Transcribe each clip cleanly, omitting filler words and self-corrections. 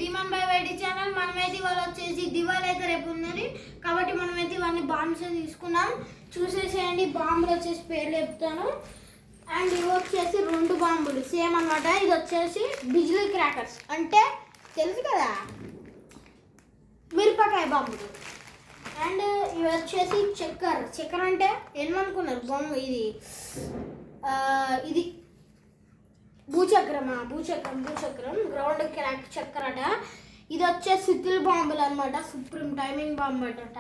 Dhiman by YD channel. మనమైతే ఇవాళ వచ్చేసి దివాళీ అయితే రేపు ఉన్నది కాబట్టి మనమైతే ఇవన్నీ బాంబ్స్ తీసుకున్నాం. చూసేసేయండి. బాంబులు వచ్చేసి పేర్లు చెప్తాను. అండ్ ఇవి వచ్చేసి 2 బాంబులు సేమ్ అనమాట. ఇది వచ్చేసి బిజిలీ క్రాకర్స్ అంటే తెలుసు కదా, మిరపకాయ బాంబులు. అండ్ ఇవి వచ్చేసి చక్కెర అంటే ఏమనుకున్నారు బొమ్మ, ఇది భూచక్రం గ్రౌండ్ క్రాక్ చక్కెర అట. ఇది వచ్చేసి సిటిల్ బాంబులు అనమాట, సుప్రీం టైమింగ్ బాంబు అట.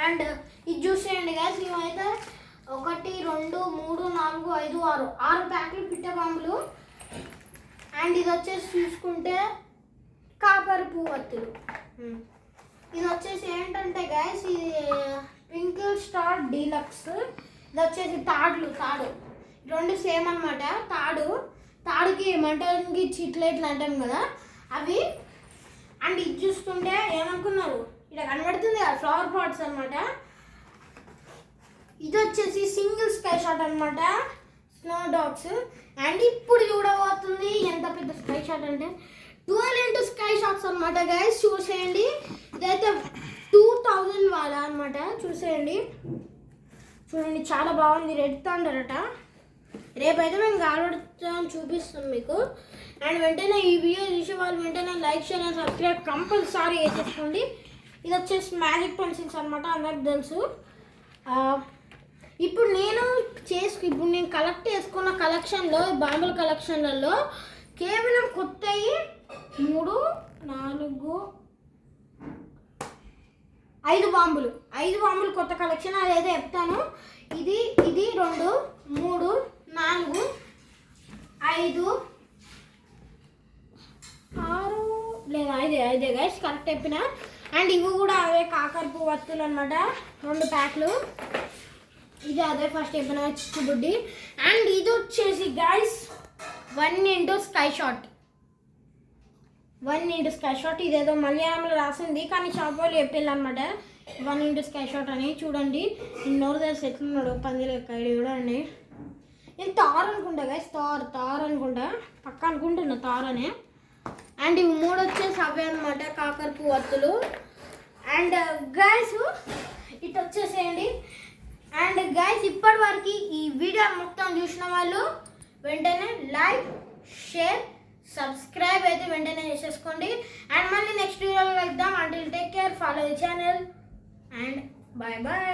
అండ్ ఇది చూసేయండి గాయస్, ఇవైతే 1 2 3 4 5 6 ప్యాకెట్లు పిట్ట బాంబులు. అండ్ ఇది వచ్చేసి చూసుకుంటే కాపర్ పువ్వొత్తులు. ఇది వచ్చేసి ఏంటంటే గాయస్, ఇది ట్వింకిల్ స్టార్ డీలక్స్. ఇది వచ్చేసి తాడు 2 సేమ్ అనమాట. తాడుకి మంటకి చిట్లు ఇట్లా అంటాం కదా అవి. అండ్ ఇది చూసుకుంటే ఏమనుకున్నారు, ఇలా కనబడుతుంది కదా ఫ్లవర్ పాట్స్ అనమాట. ఇది వచ్చేసి సింగిల్ స్కై షాట్ అనమాట, స్నో డాగ్స్. అండ్ ఇప్పుడు చూడబోతుంది ఎంత పెద్ద స్కై షాట్ అంటే 12 into స్కై షాట్స్ అనమాట గైస్. చూసేయండి, ఇదైతే 2000 వాళ్ళ అనమాట. చూసేయండి, చాలా బాగుంది. రెడ్ థండర్ అట. రేపైతే మేము గాలబడుతాం, చూపిస్తాం మీకు. అండ్ వెంటనే ఈ వీడియో చూసే వాళ్ళు వెంటనే like share and subscribe compulsory వేసేసుకోండి. ఇది వచ్చేసి మ్యాజిక్ పెన్సిల్స్ అనమాట, అందరికి తెలుసు. ఇప్పుడు నేను కలెక్ట్ చేసుకున్న కలెక్షన్లో, బాంబుల కలెక్షన్లలో కేవలం కొత్తవి 3 4 5 బాంబులు కొత్త కలెక్షన్. అదైతే చెప్తాను. ఇది 2 3 4 5 6 లేదా 5 గైస్, కరెక్ట్ చెప్పిన. అండ్ ఇవి కూడా అవే కాకర పువ్వొత్తులు అనమాట, 2 ప్యాక్లు. ఇది అదే ఫస్ట్ చెప్పిన చిచ్చుబుడ్డి. అండ్ ఇది వచ్చేసి guys 1 into sky shot. 1 into sky shot. ఇదేదో మలయాళంలో రాసింది కానీ షాప్ వాళ్ళు చెప్పారు అనమాట 1 into స్కై షాట్ అని. చూడండి నోరు తెలిసి ఎట్లున్నాడు పందిల ఎక్కడ చూడండి. నేను తార్ అనుకుంటా గైస్, తార్ అనుకుంటా, పక్క అనుకుంటున్నా తార్ అని. అండ్ ఇవి 3 వచ్చేసి అవే అనమాట, కాకర పువ్వొత్తులు. అండ్ గైస్ ఇటు వచ్చేసేయండి. అండ్ గైస్ ఇప్పటి వరకు ఈ వీడియో మొత్తం చూసిన వాళ్ళు వెంటనే లైక్ షేర్ సబ్స్క్రైబ్ అయితే వెంటనే చేసేసుకోండి. అండ్ మళ్ళీ నెక్స్ట్ వీడియోలో కలుద్దాం. Until take care, follow the channel and bye.